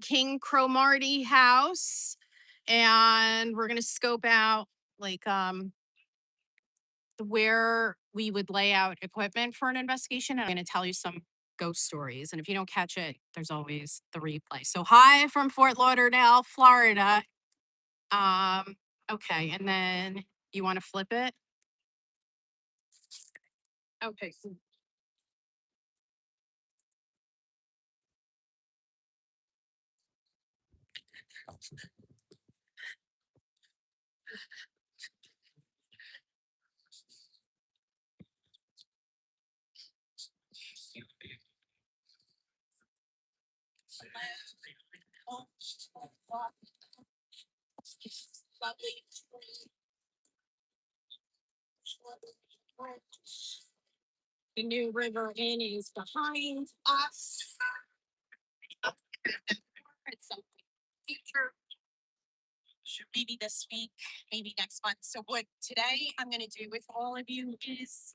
King Cromartie house, and we're gonna scope out like where we would lay out equipment for an investigation. I'm gonna tell you some ghost stories, and if you don't catch it, there's always the replay. So hi from Fort Lauderdale, Florida. Um, okay, and then you want to flip it? Okay, so lovely. The new River Inn is behind us. It's something future, maybe this week, maybe next month. So what today I'm going to do with all of you is,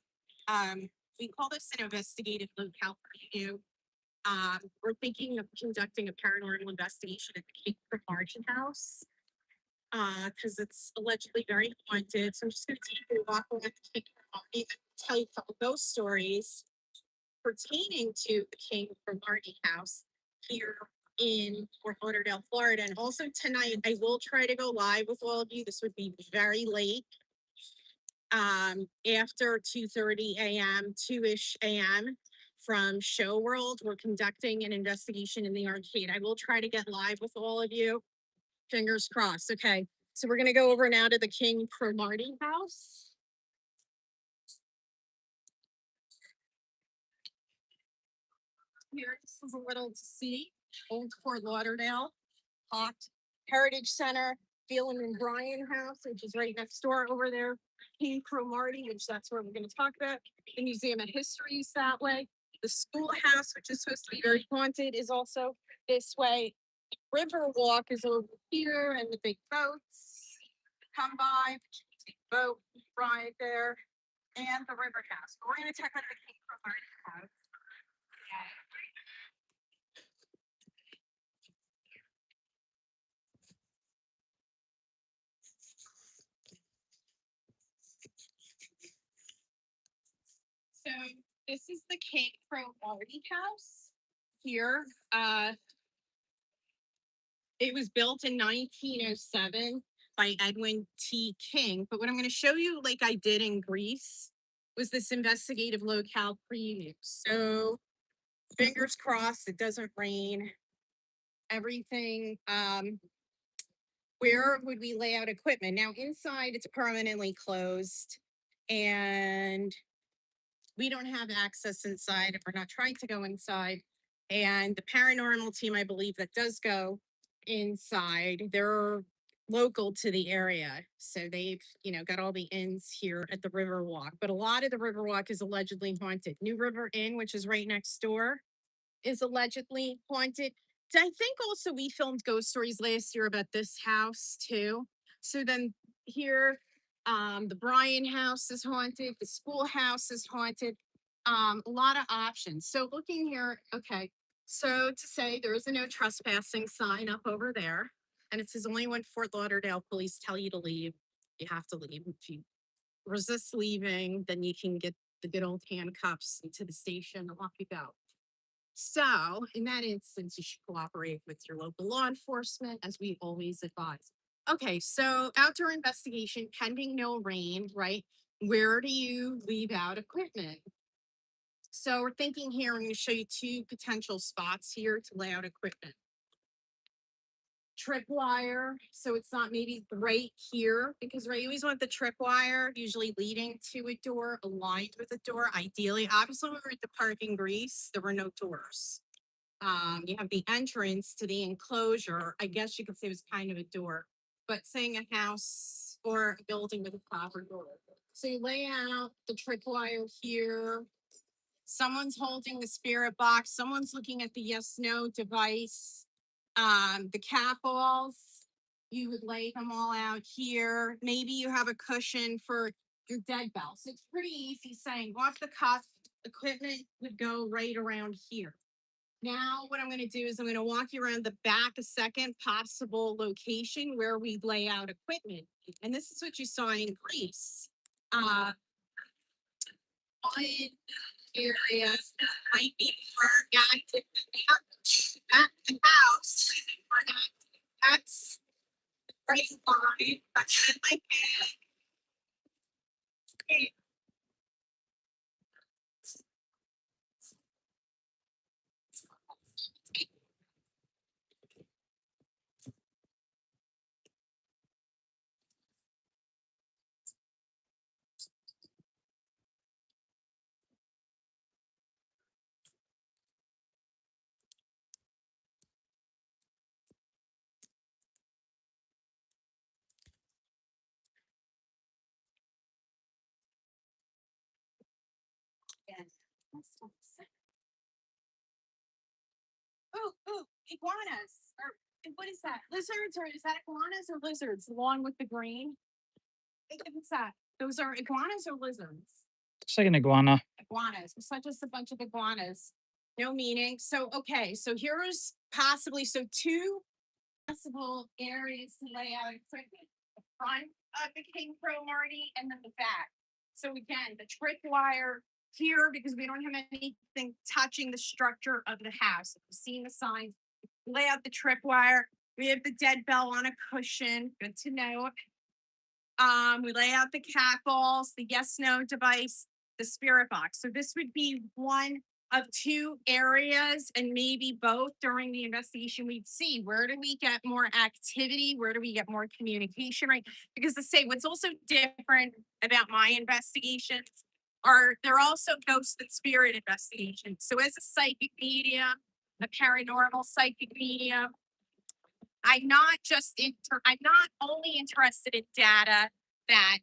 we call this an investigative locale review. We're thinking of conducting a paranormal investigation at the Cape Cromartie house because it's allegedly very haunted. So I'm just going to take you a walk around the Cape Cromartie and tell you a couple ghost stories pertaining to the King Cromartie house here in Fort Lauderdale, Florida. And also tonight, I will try to go live with all of you. This would be very late. After 2:30 a.m., 2-ish a.m. from Show World, we're conducting an investigation in the arcade. I will try to get live with all of you. Fingers crossed. Okay. So we're going to go over now to the King Cromartie house. Here, this is a little to see. Old Fort Lauderdale, Hawk Heritage Center, Phelan and Bryan House, which is right next door over there. King Cromartie, which that's where we're going to talk about. The Museum of History is that way. The schoolhouse, which is supposed to be very haunted, is also this way. River Walk is over here, and the big boats come by. Take a boat ride there, and the river house. But we're going to check out the King Cromartie house. So this is the King Cromartie house here. It was built in 1907 by Edwin T. King. But what I'm going to show you, like I did in Greece, was this investigative locale preview. So fingers crossed it doesn't rain. Everything. Where would we lay out equipment? Now inside it's permanently closed, and we don't have access inside, and we're not trying to go inside. And the paranormal team, I believe, that does go inside, they're local to the area. So they've, got all the inns here at the Riverwalk. But a lot of the Riverwalk is allegedly haunted. New River Inn, which is right next door, is allegedly haunted. I think also we filmed ghost stories last year about this house too. So then here, the Bryan house is haunted, the schoolhouse is haunted. A lot of options. So looking here, okay. So to say there is a no trespassing sign up over there, and it says only when Fort Lauderdale police tell you to leave, you have to leave. If you resist leaving, then you can get the good old handcuffs into the station and off you go. So, in that instance, you should cooperate with your local law enforcement, as we always advise. Okay, so outdoor investigation pending no rain, right? Where do you leave out equipment? So, we're thinking here, I'm going to show you two potential spots here to lay out equipment. Tripwire, so it's not maybe right here, because right, you always want the tripwire usually leading to a door, aligned with a door. Ideally, obviously, when we were at the park in Greece, there were no doors. You have the entrance to the enclosure. I guess you could say it was kind of a door, but saying a house or a building with a proper door. So you lay out the tripwire here. Someone's holding the spirit box. Someone's looking at the yes no device. The cat balls, you would lay them all out here. Maybe you have a cushion for your dead bell. So it's pretty easy saying off the cuff, equipment would go right around here. Now, what I'm going to do is I'm going to walk you around the back a second possible location where we lay out equipment. And this is what you saw in Greece. One area might be more active at the house. That's right line. That's like oh, iguanas. Or what is that? Lizards, or is that iguanas or lizards? The one with the green. What's that? Those are iguanas or lizards? It's like an iguana. Iguanas. It's not just a bunch of iguanas. No meaning. So okay, so here's possibly two possible areas to lay out equipment. The front of the King Cromartie and then the back. So again, the tripwire here because we don't have anything touching the structure of the house. You've seen the signs. Lay out the tripwire. We have the dead bell on a cushion. Good to know. We lay out the cat balls, the yes no device, the spirit box. So this would be one of two areas, and maybe both during the investigation. We'd see where do we get more activity, where do we get more communication, right? Because to say what's also different about my investigations are they're also ghost and spirit investigations. So as a psychic medium, a paranormal psychic medium, I'm not only interested in data that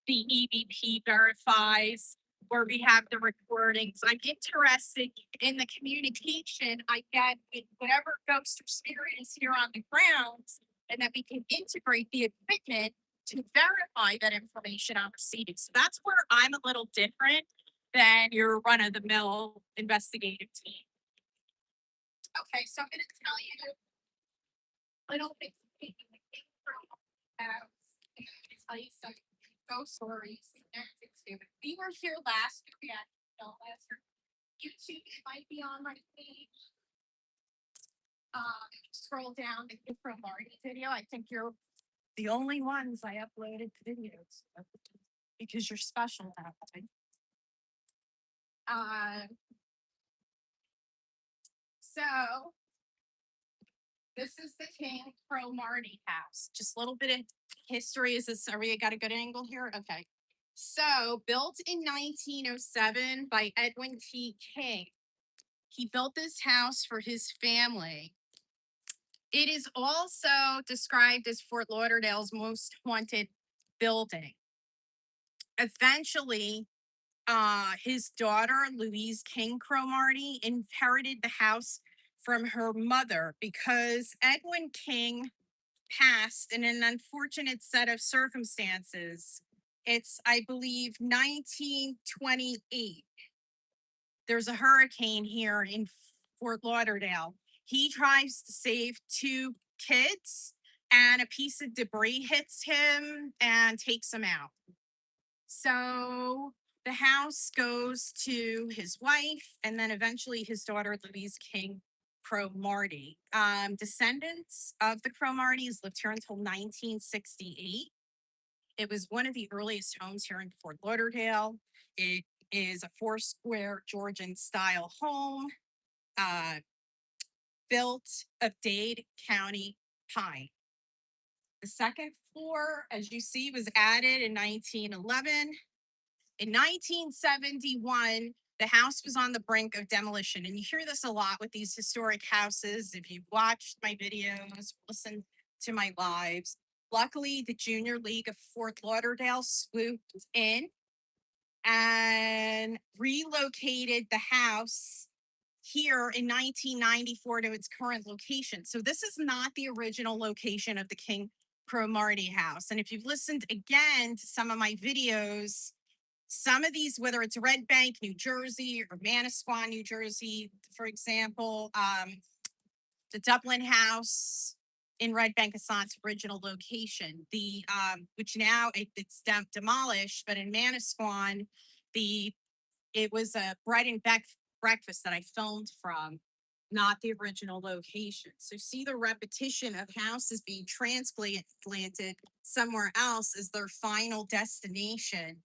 the EVP verifies where we have the recordings. I'm interested in the communication I get with whatever ghost or spirit is here on the grounds, and that we can integrate the equipment to verify that information I'm receiving. So that's where I'm a little different than your run of the mill investigative team. Okay, so I'm going to tell you little bit tell you some ghost stories connected to it. We were here last year. We actually filmed last year. YouTube, it might be on my page. Scroll down the Cromartie video. I think you're the only ones I uploaded videos because you're special that way. So this is the King Cromartie house. Just a little bit of history. Is this, are we got a good angle here? Okay. So built in 1907 by Edwin T. King. He built this house for his family. It is also described as Fort Lauderdale's most haunted building. Eventually, his daughter, Louise King Cromartie, inherited the house from her mother because Edwin King passed in an unfortunate set of circumstances. It's, I believe, 1928. There's a hurricane here in Fort Lauderdale. He tries to save two kids, and a piece of debris hits him and takes him out. So the house goes to his wife and then eventually his daughter, Louise King Cromartie. Descendants of the Cromarties lived here until 1968. It was one of the earliest homes here in Fort Lauderdale. It is a 4-square Georgian style home built of Dade County pine. The second floor, as you see, was added in 1911. In 1971, the house was on the brink of demolition. And you hear this a lot with these historic houses. If you've watched my videos, listened to my lives, luckily the Junior League of Fort Lauderdale swooped in and relocated the house here in 1994 to its current location. So this is not the original location of the King Cromartie house. And if you've listened again to some of my videos, some of these, whether it's Red Bank, New Jersey, or Manasquan, New Jersey, for example, the Dublin House in Red Bank is not its original location. The which now it's demolished, but in Manasquan, the it was a breakfast that I filmed from, not the original location. So see the repetition of houses being transplanted somewhere else as their final destination.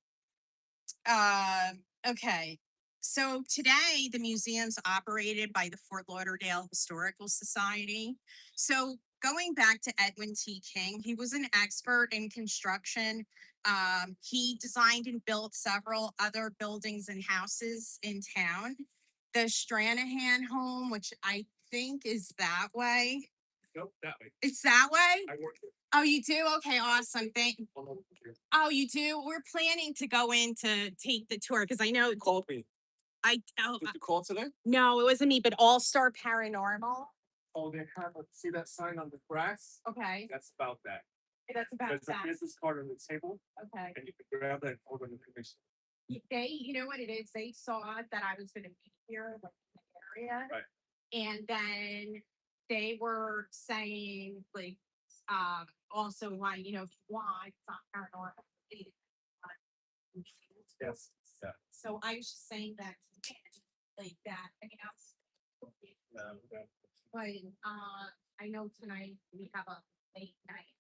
Okay. So today the museum's operated by the Fort Lauderdale Historical Society. So going back to Edwin T. King, he was an expert in construction. He designed and built several other buildings and houses in town. The Stranahan home, which I think is that way. Nope, that way. It's that way? I work here. Oh, you do? Okay, awesome. Thank I'm over here. Oh, you do? We're planning to go in to take the tour because I know You called me. I Did you call today? no, it wasn't me, but All Star Paranormal. Oh, they have see that sign on the grass? Okay, That's about that. that's about There's that. a business card on the table Okay, and you can grab that and forward information. you know what it is? They saw that I was going to be here, like in the area, Right. and then they were saying like, also why if you want, it's not paranormal. Yes. Yeah. So I was just saying that to him, like that. I mean, Okay. but I know tonight we have a late night.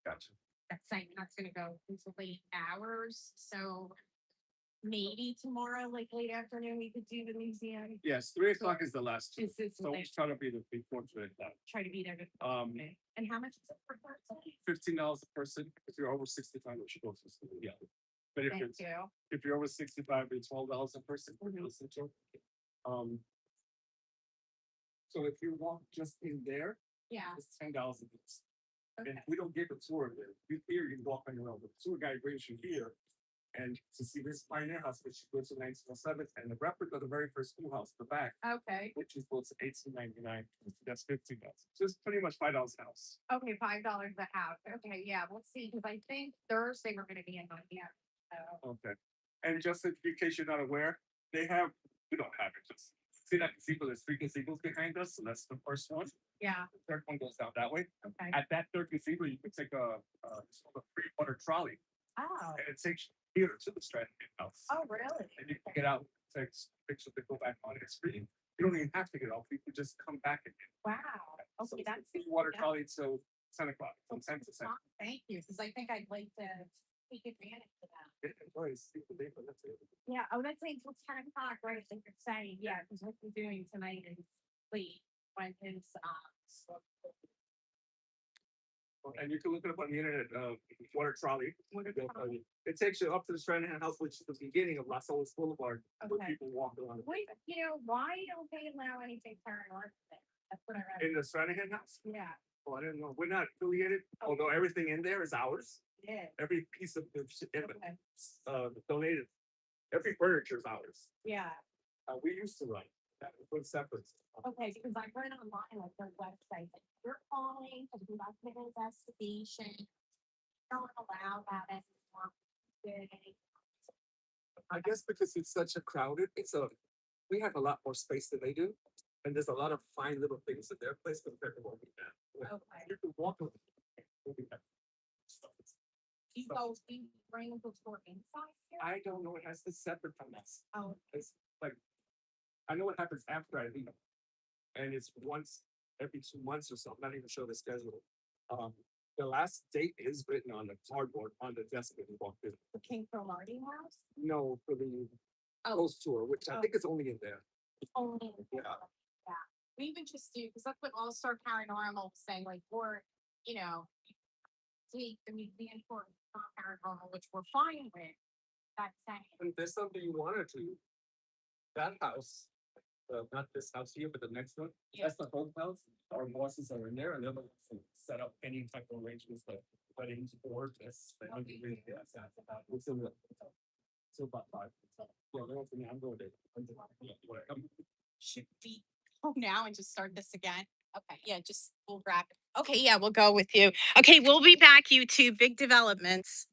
Gotcha. That's saying that's gonna go into late hours. So maybe tomorrow, like late afternoon, we could do the museum. Yes, 3 o'clock is the last two. Is So we try to be before 3 o'clock. try to be there. Okay. And how much is it per person? $15 a person. If you're over 65, we should go to school. Yeah. But if Thank it's you. if you're over 65, it's $12 a person. Mhm. Listen to. So if you walk just in there, Yeah. it's $10 a piece. Okay. And we don't give a tour of it. You here, you can walk on your own. The tour guide brings you here. And to see this pioneer house, which goes to 1907, and the replica of the very first schoolhouse, the back, Okay. which was built in 1899. That's $15. So it's pretty much $5 a house. Okay, $5 a house. Okay, yeah, we'll see. Because I think Thursday we're gonna be in Miami. So Okay. And just in case you're not aware, we don't have it. Just see that gazebo, there's 3 gazebos behind us. So that's the first one. yeah. The third one goes down that way. Okay. At that third gazebo, you can take it's called a free water trolley. Oh. And it takes you here to the Stratton house. Oh, really? And you can get out, take pictures that go back on it. It's free. You don't even have to get off. You can just come back again. Wow. So Okay, it's a that's free water yeah. trolley till 10 o'clock, from 10 to 10. Thank you, because I think I'd like to take advantage of that. It enjoys people, that's it. Yeah. Oh, that's like until 10 o'clock, right? Like you're saying, yeah, because what we're doing tonight is late when it's And you can look it up on the internet, water trolley. Water They'll tell trolley. you. It takes you up to the Stranahan House, which is the beginning of Las Olas Boulevard, where Okay. people walk along. Wait, why don't they allow anything paranormal there? That's what I read. In the Stranahan House? Yeah. Oh, I didn't know. We're not affiliated, although everything in there is ours. Yeah. Every piece of the Okay. donated, every furniture is ours. Yeah. We used to run that, put separate. Okay, because I read online like their website, that you're calling to conduct an investigation. Don't allow that anymore. I guess because it's such a crowded, we have a lot more space than they do. And there's a lot of fine little things in their place compared to what we have. Okay. You can walk around. We have stuff. Do you bring the store inside here? I don't know. It has to separate from us. Oh, It's like, I know what happens after I leave. And it's once every 2 months or so. I'm not even sure the schedule. The last date is written on the cardboard on the desk when you walk in. the King Cromartie house? No, for the Oh. post tour, which I Oh. think is only in there. Only. Yeah. Yeah. We would just do, because that's what All Star Paranormal was saying, like, or, take the museum for paranormal, which we're fine with. That's saying. And if there's something you wanted to, that house, not this house here, but the next one, Yeah. that's the whole house. Our bosses are in there and they're able to set up any type of arrangements like weddings or this. It's in the, it's about 5. Yeah, they're opening. I'm going there. Yeah, whatever. Should we go now and just start this again? Okay, yeah, just we'll wrap it. Okay, yeah, we'll go with you. Okay, we'll be back, you two big developments.